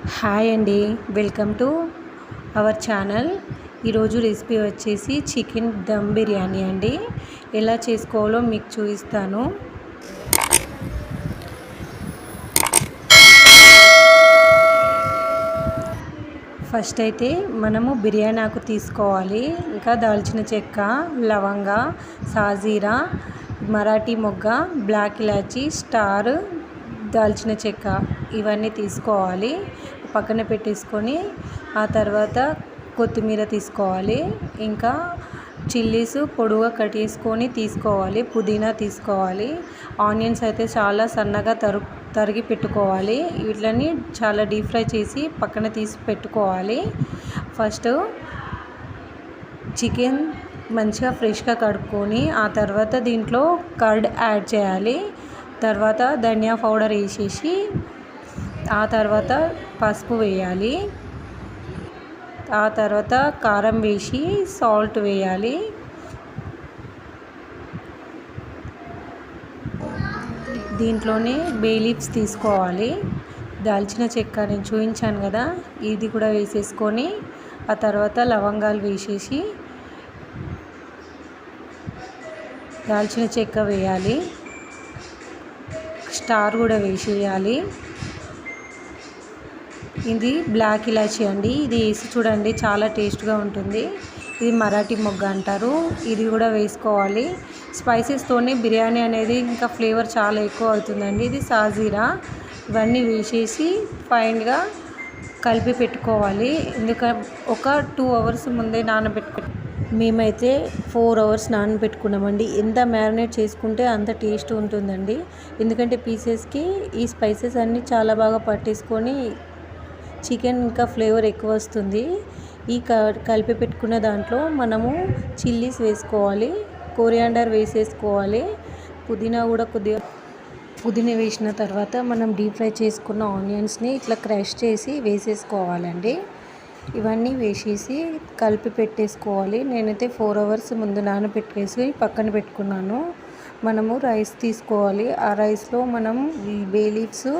Hi అండి, welcome to our channel. ఈరోజు recipe వచ్చేసి చికెన్ దమ్ బిర్యానీ అండి. ఎలా చేసుకోవాలో మీకు చూపిస్తాను. ఫస్ట్ అయితే మనము బిర్యానీ ఆకు తీసుకోవాలి. ఇంకా దాల్చిన చెక్క, లవంగ, సాజీరా, మరాఠీ మొగ్గ, బ్లాక్ ఇలాచీ, స్టార్, దాల్చిన చెక్క ఇవన్నీ తీసుకోవాలి. పక్కన పెట్టేసుకొని ఆ తర్వాత కొత్తిమీర తీసుకోవాలి. ఇంకా చిల్లీస్ పొడుగా కట్ చేసుకొని తీసుకోవాలి. పుదీనా తీసుకోవాలి. ఆనియన్స్ అయితే చాలా సన్నగా తరిగి పెట్టుకోవాలి. వీటిని చాలా డీప్ ఫ్రై చేసి పక్కన తీసి పెట్టుకోవాలి. ఫస్ట్ చికెన్ మంచిగా ఫ్రెష్గా కడుక్కొని ఆ తర్వాత దీంట్లో కర్డ్ యాడ్ చేయాలి. తర్వాత ధనియా పౌడర్ వేసేసి ఆ తర్వాత పసుపు వేయాలి. ఆ తర్వాత కారం వేసి సాల్ట్ వేయాలి. దీంట్లోనే బే లీవ్స్ తీసుకోవాలి. దాల్చిన చెక్క నేను చూపించాను కదా, ఇది కూడా వేసేసుకొని ఆ తర్వాత లవంగాలు వేసేసి దాల్చిన చెక్క వేయాలి. స్టార్ కూడా వేసేయాలి. ఇది బ్లాక్ ఇలాచీ అండి. ఇది వేసి చూడండి, చాలా టేస్ట్గా ఉంటుంది. ఇది మరాఠీ మొగ్గ అంటారు. ఇది కూడా వేసుకోవాలి. స్పైసెస్తోనే బిర్యానీ అనేది ఇంకా ఫ్లేవర్ చాలా ఎక్కువ అవుతుందండి. ఇది సాజీరా, ఇవన్నీ వేసేసి ఫైన్గా కలిపి పెట్టుకోవాలి. ఎందుకంటే ఒక 2 అవర్స్ ముందే మేమైతే 4 అవర్స్ నానబెట్టుకున్నామండి. ఎంత మ్యారినేట్ చేసుకుంటే అంత టేస్ట్ ఉంటుందండి. ఎందుకంటే పీసెస్కి ఈ స్పైసెస్ అన్నీ చాలా బాగా పట్టేసుకొని చికెన్ ఇంకా ఫ్లేవర్ ఎక్కువ వస్తుంది. ఈ కలిపి పెట్టుకున్న దాంట్లో మనము చిల్లీస్ వేసుకోవాలి, కొరియాండర్ వేసేసుకోవాలి, పుదీనా కూడా పుదీనా వేసిన తర్వాత మనం డీప్ ఫ్రై చేసుకున్న ఆనియన్స్ని ఇట్లా క్రష్ చేసి వేసేసుకోవాలండి. ఇవన్నీ వేసేసి కలిపి పెట్టేసుకోవాలి. నేనైతే 4 అవర్స్ ముందు నానబెట్టేసి పక్కన పెట్టుకున్నాను. మనము రైస్ తీసుకోవాలి. ఆ రైస్లో మనం బే లీవ్స్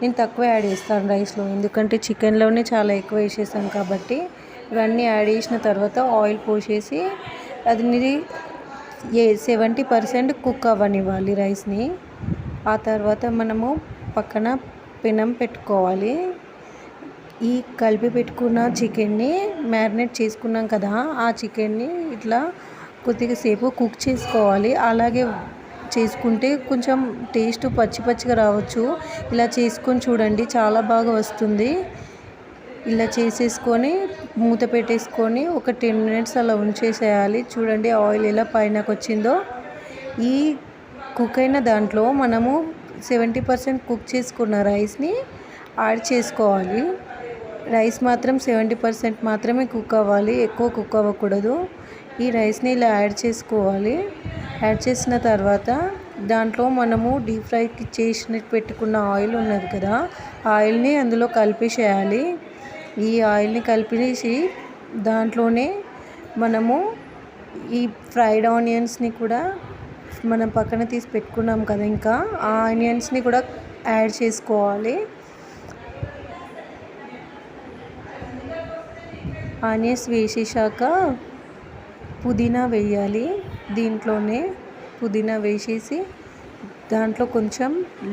నేను తక్కువ యాడ్ చేస్తాను రైస్లో, ఎందుకంటే చికెన్లోనే చాలా ఎక్కువ వేసేసాను కాబట్టి. ఇవన్నీ యాడ్ చేసిన తర్వాత ఆయిల్ పోసేసి అది 70% కుక్ అవ్వనివ్వాలి రైస్ని. ఆ తర్వాత మనము పక్కన పెనం పెట్టుకోవాలి. ఈ కలిపి పెట్టుకున్న చికెన్ని మ్యారినేట్ చేసుకున్నాం కదా, ఆ చికెన్ని ఇట్లా కొద్దిగా సేపు కుక్ చేసుకోవాలి. అలాగే చేసుకుంటే కొంచెం టేస్ట్ పచ్చిగా రావచ్చు. ఇలా చేసుకొని చూడండి, చాలా బాగా వస్తుంది. ఇలా చేసేసుకొని మూత పెట్టేసుకొని ఒక 10 మినిట్స్ అలా ఉంచేసేయాలి. చూడండి ఆయిల్ ఎలా పైనకు వచ్చిందో. ఈ కుక్ అయిన దాంట్లో మనము 70% కుక్ చేసుకున్న రైస్ని యాడ్ చేసుకోవాలి. రైస్ మాత్రం 70% మాత్రమే కుక్ అవ్వాలి, ఎక్కువ కుక్ అవ్వకూడదు. ఈ రైస్ని ఇలా యాడ్ చేసుకోవాలి. యాడ్ చేసిన తర్వాత దాంట్లో మనము డీప్ ఫ్రైకి చేసి పెట్టుకున్న ఆయిల్ ఉన్నది కదా, ఆయిల్ని అందులో కలిపేసేయాలి. ఈ ఆయిల్ని కలిపేసి దాంట్లోనే మనము ఈ ఫ్రైడ్ ఆనియన్స్ని కూడా మనం పక్కన తీసి పెట్టుకున్నాం కదా, ఇంకా ఆ ఆనియన్స్ని కూడా యాడ్ చేసుకోవాలి. ఆనియన్స్ వేసేసాక పుదీనా వేయాలి. దీంట్లోనే పుదీనా వేసేసి దాంట్లో కొంచెం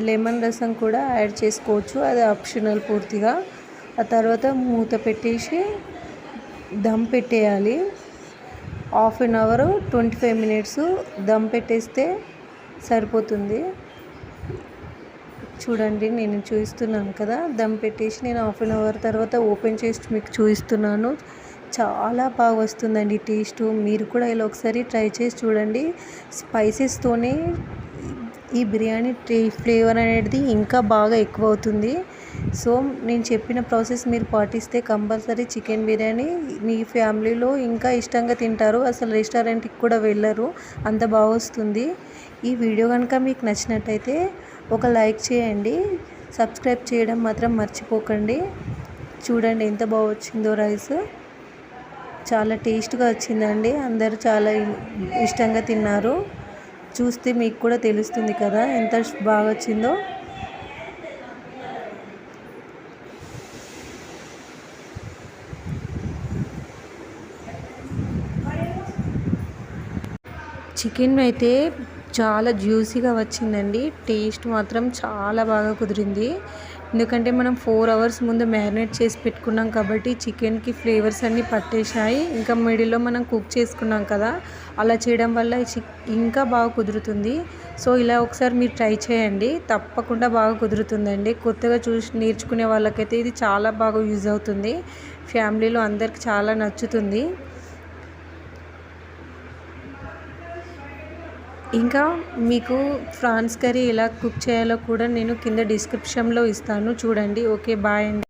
లెమన్ రసం కూడా యాడ్ చేసుకోవచ్చు, అది ఆప్షనల్ పూర్తిగా. ఆ తర్వాత మూత పెట్టేసి దమ్ పెట్టేయాలి. 1/2 అవర్ 25 మినిట్స్ దమ్ పెట్టేస్తే సరిపోతుంది. చూడండి నేను చూపిస్తున్నాను కదా, దమ్ పెట్టేసి నేను 1/2 అవర్ తర్వాత ఓపెన్ చేసి మీకు చూపిస్తున్నాను. చాలా బాగా వస్తుందండి టేస్ట్. మీరు కూడా ఇలా ఒకసారి ట్రై చేసి చూడండి. స్పైసెస్తోనే ఈ బిర్యానీ ఫ్లేవర్ అనేది ఇంకా బాగా ఎక్కువ అవుతుంది. సో నేను చెప్పిన ప్రాసెస్ మీరు పాటిస్తే కంపల్సరీ చికెన్ బిర్యానీ మీ ఫ్యామిలీలో ఇంకా ఇష్టంగా తింటారు. అసలు రెస్టారెంట్కి కూడా వెళ్ళరు, అంత బాగా వస్తుంది. ఈ వీడియో కనుక మీకు నచ్చినట్టయితే ఒక లైక్ చేయండి. సబ్స్క్రైబ్ చేయడం మాత్రం మర్చిపోకండి. చూడండి ఎంత బాగా వచ్చిందో రైస్, చాలా టేస్ట్గా వచ్చిందండి. అందరూ చాలా ఇష్టంగా తిన్నారు. చూస్తే మీకు కూడా తెలుస్తుంది కదా ఎంత బాగా వచ్చిందో. చికెన్ అయితే చాలా జ్యూసీగా వచ్చిందండి. టేస్ట్ మాత్రం చాలా బాగా కుదిరింది. ఎందుకంటే మనం 4 అవర్స్ ముందు మ్యారినేట్ చేసి పెట్టుకున్నాం కాబట్టి చికెన్‌కి ఫ్లేవర్స్ అన్నీ పట్టేశాయి. ఇంకా మిడిల్‌లో మనం కుక్ చేసుకున్నాం కదా! అలా చేయడం వల్ల ఇంకా బాగా కుదురుతుంది. సో, ఇలా ఒకసారి మీరు ట్రై చేయండి. తప్పకుండా బాగా కుదురుతుందండి. కొత్తగా చూసి నేర్చుకునే వాళ్ళకైతే ఇది చాలా బాగా యూజ్ అవుతుంది. ఫ్యామిలీలో అందరికి చాలా నచ్చుతుంది. ఇంకా మీకు ఫ్రాన్స్ కర్రీ ఎలా కుక్ చేయాలో కూడా నేను కింద డిస్క్రిప్షన్‌లో ఇస్తాను చూడండి. ఓకే. బాయ్ అండి.